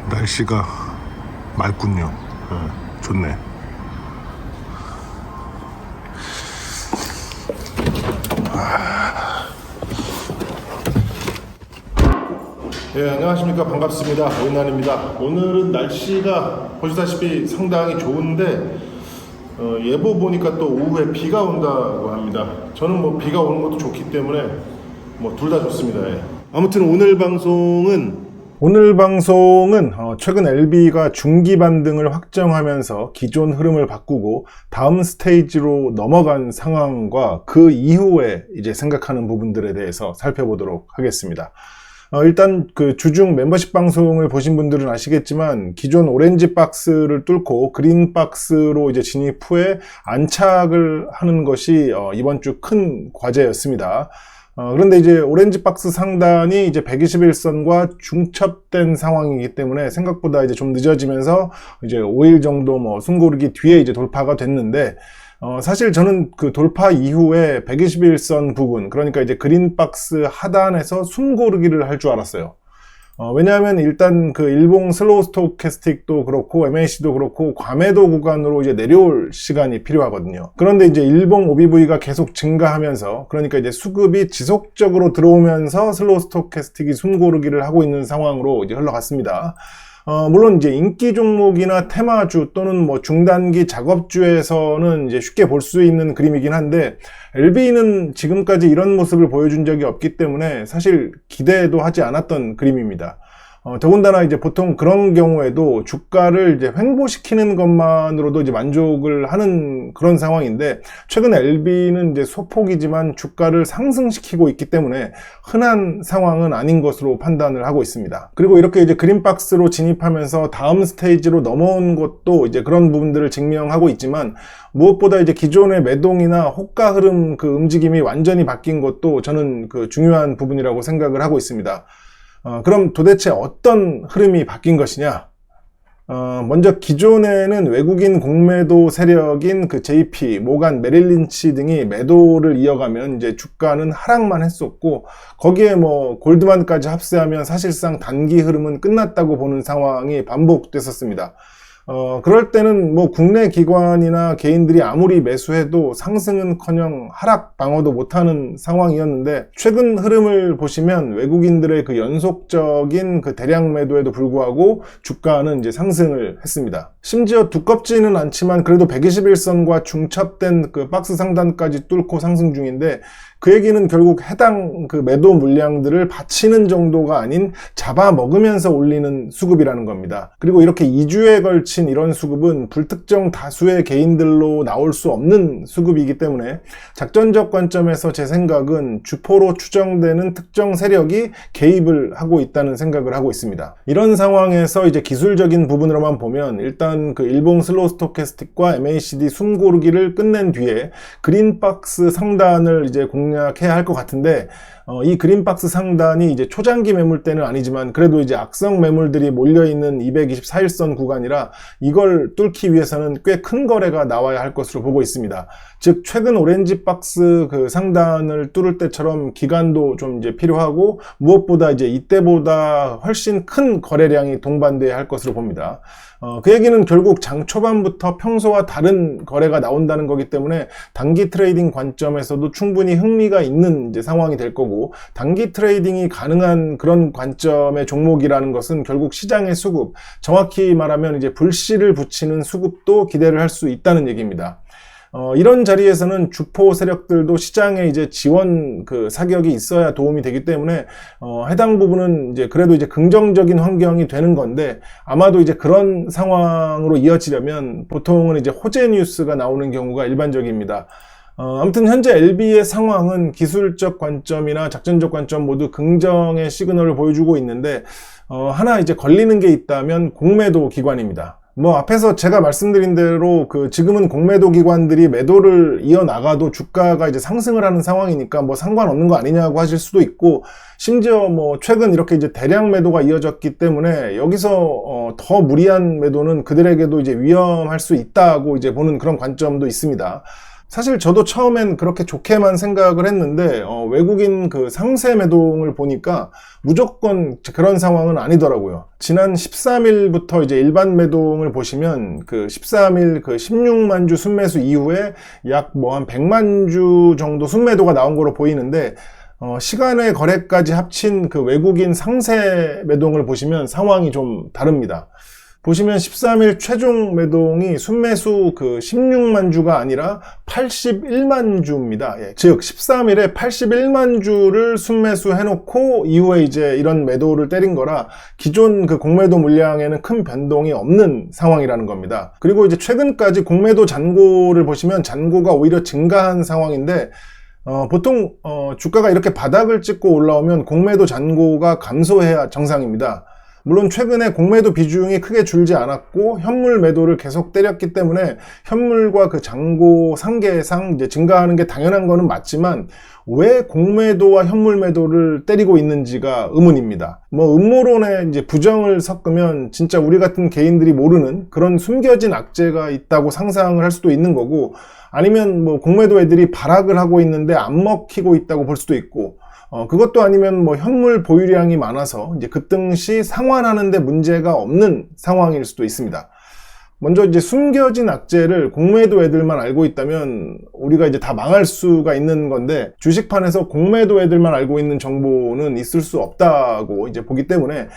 날씨가 맑군요. 좋네. 예, 안녕하십니까. 반갑습니다. 오인환입니다. 오늘은 날씨가 보시다시피 상당히 좋은데 예보 보니까 또 오후에 비가 온다고 합니다. 저는 뭐 비가 오는 것도 좋기 때문에 뭐 둘 다 좋습니다. 예. 아무튼 오늘 방송은 최근 LB가 중기 반등을 확정하면서 기존 흐름을 바꾸고 다음 스테이지로 넘어간 상황과 그 이후에 이제 생각하는 부분들에 대해서 살펴보도록 하겠습니다. 일단 그 주중 멤버십 방송을 보신 분들은 아시겠지만 기존 오렌지 박스를 뚫고 그린 박스로 이제 진입 후에 안착을 하는 것이 이번 주 큰 과제였습니다. 그런데 이제 오렌지 박스 상단이 이제 121선과 중첩된 상황이기 때문에 생각보다 이제 좀 늦어지면서 이제 5일 정도 뭐 숨고르기 뒤에 이제 돌파가 됐는데 사실 저는 그 돌파 이후에 121선 부근, 그러니까 이제 그린박스 하단에서 숨고르기를 할 줄 알았어요. 왜냐하면 일단 그 일봉 슬로우 스토캐스틱도 그렇고 MAC도 그렇고 과매도 구간으로 이제 내려올 시간이 필요하거든요. 그런데 이제 일봉 OBV가 계속 증가하면서, 그러니까 이제 수급이 지속적으로 들어오면서 슬로우 스토캐스틱이 숨고르기를 하고 있는 상황으로 이제 흘러갔습니다. 물론 이제 인기 종목이나 테마주 또는 뭐 중단기 작업주에서는 이제 쉽게 볼 수 있는 그림이긴 한데 LB는 지금까지 이런 모습을 보여준 적이 없기 때문에 사실 기대도 하지 않았던 그림입니다. 더군다나 이제 보통 그런 경우에도 주가를 이제 횡보시키는 것만으로도 이제 만족을 하는 그런 상황인데, 최근 LB는 이제 소폭이지만 주가를 상승시키고 있기 때문에 흔한 상황은 아닌 것으로 판단을 하고 있습니다. 그리고 이렇게 이제 그린박스로 진입하면서 다음 스테이지로 넘어온 것도 이제 그런 부분들을 증명하고 있지만, 무엇보다 이제 기존의 매동이나 호가 흐름 그 움직임이 완전히 바뀐 것도 저는 그 중요한 부분이라고 생각을 하고 있습니다. 그럼 도대체 어떤 흐름이 바뀐 것이냐? 먼저 기존에는 외국인 공매도 세력인 그 JP, 모간, 메릴린치 등이 매도를 이어가면 이제 주가는 하락만 했었고, 거기에 뭐 골드만까지 합세하면 사실상 단기 흐름은 끝났다고 보는 상황이 반복됐었습니다. 그럴 때는 뭐 국내 기관이나 개인들이 아무리 매수해도 상승은커녕 하락 방어도 못하는 상황이었는데, 최근 흐름을 보시면 외국인들의 그 연속적인 그 대량 매도에도 불구하고 주가는 이제 상승을 했습니다. 심지어 두껍지는 않지만 그래도 121선과 중첩된 그 박스 상단까지 뚫고 상승 중인데, 그 얘기는 결국 해당 그 매도 물량들을 받치는 정도가 아닌 잡아먹으면서 올리는 수급이라는 겁니다. 그리고 이렇게 2주에 걸친 이런 수급은 불특정 다수의 개인들로 나올 수 없는 수급이기 때문에 작전적 관점에서 제 생각은 주포로 추정되는 특정 세력이 개입을 하고 있다는 생각을 하고 있습니다. 이런 상황에서 이제 기술적인 부분으로만 보면 일단 그 일봉 슬로우 스토캐스틱과 MACD 숨고르기를 끝낸 뒤에 그린박스 상단을 이제 공략해야 할 것 같은데, 이 그린박스 상단이 이제 초장기 매물대는 아니지만 그래도 이제 악성 매물들이 몰려있는 224일선 구간이라 이걸 뚫기 위해서는 꽤 큰 거래가 나와야 할 것으로 보고 있습니다. 즉 최근 오렌지 박스 그 상단을 뚫을 때처럼 기간도 좀 이제 필요하고, 무엇보다 이제 이때보다 훨씬 큰 거래량이 동반돼야 할 것으로 봅니다. 그 얘기는 결국 장 초반부터 평소와 다른 거래가 나온다는 거기 때문에 단기 트레이딩 관점에서도 충분히 흥미가 있는 이제 상황이 될 거고, 단기 트레이딩이 가능한 그런 관점의 종목이라는 것은 결국 시장의 수급, 정확히 말하면 이제 불씨를 붙이는 수급도 기대를 할 수 있다는 얘기입니다. 이런 자리에서는 주포 세력들도 시장에 이제 지원 그 사격이 있어야 도움이 되기 때문에 해당 부분은 이제 그래도 이제 긍정적인 환경이 되는 건데, 아마도 이제 그런 상황으로 이어지려면 보통은 이제 호재 뉴스가 나오는 경우가 일반적입니다. 아무튼 현재 LB의 상황은 기술적 관점이나 작전적 관점 모두 긍정의 시그널을 보여주고 있는데, 하나 이제 걸리는 게 있다면 공매도 기관입니다. 뭐 앞에서 제가 말씀드린 대로 그 지금은 공매도 기관들이 매도를 이어나가도 주가가 이제 상승을 하는 상황이니까 뭐 상관없는 거 아니냐고 하실 수도 있고, 심지어 뭐 최근 이렇게 이제 대량 매도가 이어졌기 때문에 여기서 더 무리한 매도는 그들에게도 이제 위험할 수 있다고 이제 보는 그런 관점도 있습니다. 사실 저도 처음엔 그렇게 좋게만 생각을 했는데 외국인 그 상세 매동을 보니까 무조건 그런 상황은 아니더라고요. 지난 13일부터 이제 일반 매동을 보시면 그 13일 그 16만 주 순매수 이후에 약 뭐 한 100만 주 정도 순매도가 나온 거로 보이는데 시간의 거래까지 합친 그 외국인 상세 매동을 보시면 상황이 좀 다릅니다. 보시면 13일 최종 매동이 순매수 그 16만 주가 아니라 81만 주입니다. 예, 즉 13일에 81만 주를 순매수 해놓고 이후에 이제 이런 매도를 때린 거라 기존 그 공매도 물량에는 큰 변동이 없는 상황이라는 겁니다. 그리고 이제 최근까지 공매도 잔고를 보시면 잔고가 오히려 증가한 상황인데 보통 주가가 이렇게 바닥을 찍고 올라오면 공매도 잔고가 감소해야 정상입니다. 물론 최근에 공매도 비중이 크게 줄지 않았고 현물 매도를 계속 때렸기 때문에 현물과 그 잔고 상계상 이제 증가하는 게 당연한 거는 맞지만 왜 공매도와 현물 매도를 때리고 있는지가 의문입니다. 뭐 음모론에 이제 부정을 섞으면 진짜 우리 같은 개인들이 모르는 그런 숨겨진 악재가 있다고 상상을 할 수도 있는 거고, 아니면 뭐 공매도 애들이 발악을 하고 있는데 안 먹히고 있다고 볼 수도 있고, 그것도 아니면 뭐 현물 보유량이 많아서 이제 급등 시 상환하는데 문제가 없는 상황일 수도 있습니다. 먼저 이제 숨겨진 악재를 공매도 애들만 알고 있다면 우리가 이제 다 망할 수가 있는 건데, 주식판에서 공매도 애들만 알고 있는 정보는 있을 수 없다고 이제 보기 때문에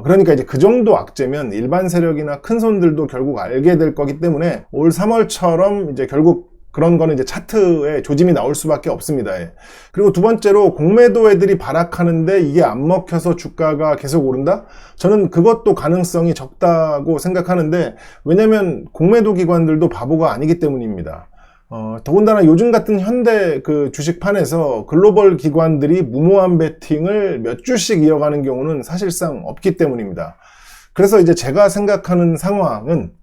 그러니까 이제 그 정도 악재면 일반 세력이나 큰 손들도 결국 알게 될 거기 때문에 올 3월처럼 이제 결국 그런 거는 이제 차트에 조짐이 나올 수밖에 없습니다. 예. 그리고 두 번째로 공매도 애들이 발악하는데 이게 안 먹혀서 주가가 계속 오른다? 저는 그것도 가능성이 적다고 생각하는데, 왜냐면 공매도 기관들도 바보가 아니기 때문입니다. 더군다나 요즘 같은 현대 그 주식판에서 글로벌 기관들이 무모한 베팅을 몇 주씩 이어가는 경우는 사실상 없기 때문입니다. 그래서 이제 제가 생각하는 상황은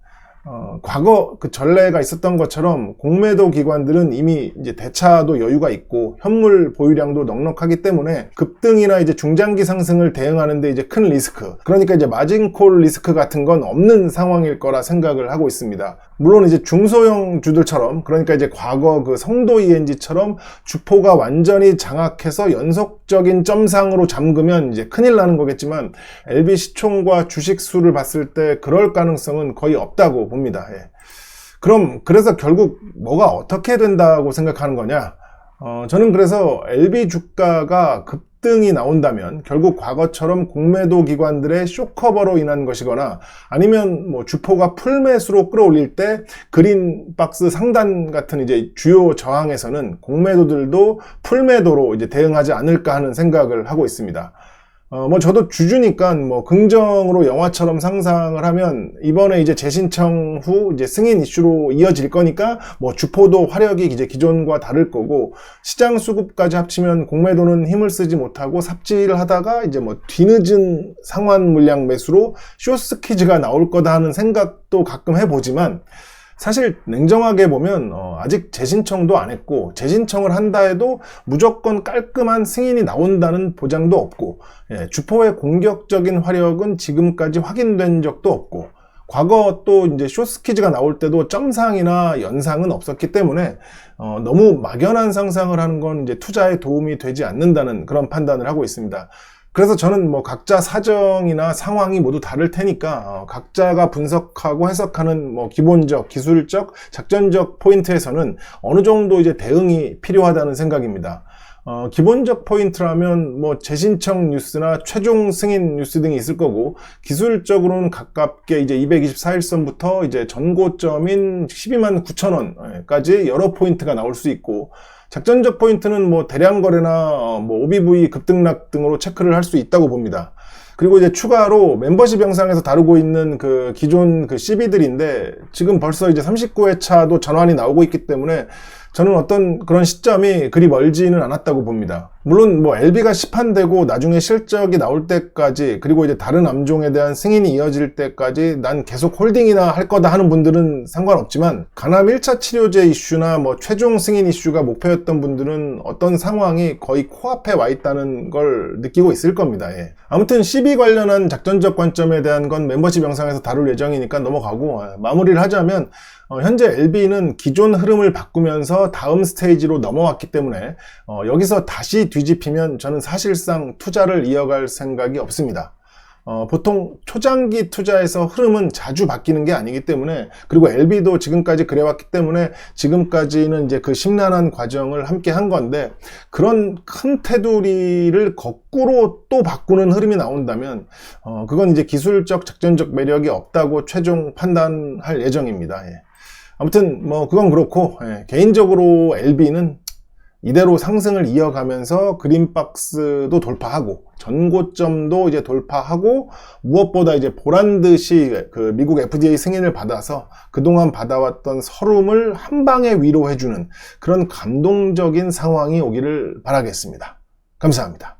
과거 그 전례가 있었던 것처럼 공매도 기관들은 이미 이제 대차도 여유가 있고 현물 보유량도 넉넉하기 때문에 급등이나 이제 중장기 상승을 대응하는데 이제 큰 리스크, 그러니까 이제 마진콜 리스크 같은 건 없는 상황일 거라 생각을 하고 있습니다. 물론 이제 중소형 주들처럼, 그러니까 이제 과거 그 성도 ENG처럼 주포가 완전히 장악해서 연속적인 점상으로 잠그면 이제 큰일 나는 거겠지만, LB 시총과 주식 수를 봤을 때 그럴 가능성은 거의 없다고 봅니다. 예. 그래서 결국 뭐가 어떻게 된다고 생각하는 거냐? 저는 그래서 LB 주가가 급등이 나온다면 결국 과거처럼 공매도 기관들의 쇼커버로 인한 것이거나, 아니면 뭐 주포가 풀매수로 끌어올릴 때 그린박스 상단 같은 이제 주요 저항에서는 공매도들도 풀매도로 이제 대응하지 않을까 하는 생각을 하고 있습니다. 뭐 저도 주주니까 뭐 긍정으로 영화처럼 상상을 하면 이번에 이제 재신청 후 이제 승인 이슈로 이어질 거니까 뭐 주포도 화력이 이제 기존과 다를 거고, 시장 수급까지 합치면 공매도는 힘을 쓰지 못하고 삽질을 하다가 이제 뭐 뒤늦은 상환 물량 매수로 숏스퀴즈가 나올 거다 하는 생각도 가끔 해보지만, 사실 냉정하게 보면 아직 재신청도 안 했고, 재신청을 한다 해도 무조건 깔끔한 승인이 나온다는 보장도 없고, 주포의 공격적인 화력은 지금까지 확인된 적도 없고, 과거 또 이제 숏스퀴즈가 나올 때도 점상이나 연상은 없었기 때문에 너무 막연한 상상을 하는 건 이제 투자에 도움이 되지 않는다는 그런 판단을 하고 있습니다. 그래서 저는 뭐 각자 사정이나 상황이 모두 다를 테니까 각자가 분석하고 해석하는 뭐 기본적, 기술적, 작전적 포인트에서는 어느 정도 이제 대응이 필요하다는 생각입니다. 기본적 포인트라면 뭐 재신청 뉴스나 최종 승인 뉴스 등이 있을 거고, 기술적으로는 가깝게 이제 224일선부터 이제 전고점인 12만 9천 원까지 여러 포인트가 나올 수 있고, 작전적 포인트는 뭐 대량 거래나 뭐 OBV 급등락 등으로 체크를 할 수 있다고 봅니다. 그리고 이제 추가로 멤버십 영상에서 다루고 있는 그 기존 그 CB들인데 지금 벌써 이제 39회차도 전환이 나오고 있기 때문에 저는 어떤 그런 시점이 그리 멀지는 않았다고 봅니다. 물론 뭐 LB가 시판되고 나중에 실적이 나올 때까지, 그리고 이제 다른 암종에 대한 승인이 이어질 때까지 난 계속 홀딩이나 할 거다 하는 분들은 상관없지만, 간암 1차 치료제 이슈나 뭐 최종 승인 이슈가 목표였던 분들은 어떤 상황이 거의 코앞에 와 있다는 걸 느끼고 있을 겁니다. 예. 아무튼 CB 관련한 작전적 관점에 대한 건 멤버십 영상에서 다룰 예정이니까 넘어가고, 마무리를 하자면 현재 LB는 기존 흐름을 바꾸면서 다음 스테이지로 넘어왔기 때문에 여기서 다시 뒤집히면 저는 사실상 투자를 이어갈 생각이 없습니다. 보통 초장기 투자에서 흐름은 자주 바뀌는 게 아니기 때문에, 그리고 LB도 지금까지 그래왔기 때문에 지금까지는 이제 그 심란한 과정을 함께 한 건데, 그런 큰 테두리를 거꾸로 또 바꾸는 흐름이 나온다면 그건 이제 기술적 작전적 매력이 없다고 최종 판단할 예정입니다. 예. 아무튼 뭐 그건 그렇고, 개인적으로 LB는 이대로 상승을 이어가면서 그린박스도 돌파하고 전고점도 이제 돌파하고, 무엇보다 이제 보란듯이 그 미국 FDA 승인을 받아서 그동안 받아왔던 서름을 한 방에 위로해주는 그런 감동적인 상황이 오기를 바라겠습니다. 감사합니다.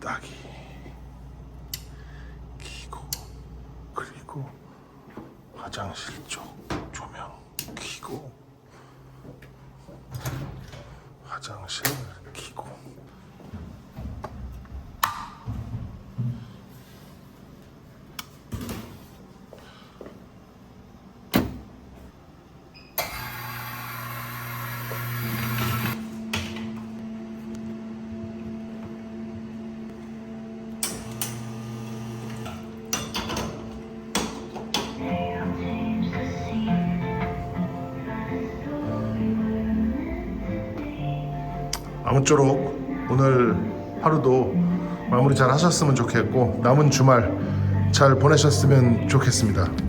딱이 키고, 그리고 화장실 쪽 조명 키고, 화장실 키고. 아무쪼록 오늘 하루도 마무리 잘 하셨으면 좋겠고, 남은 주말 잘 보내셨으면 좋겠습니다.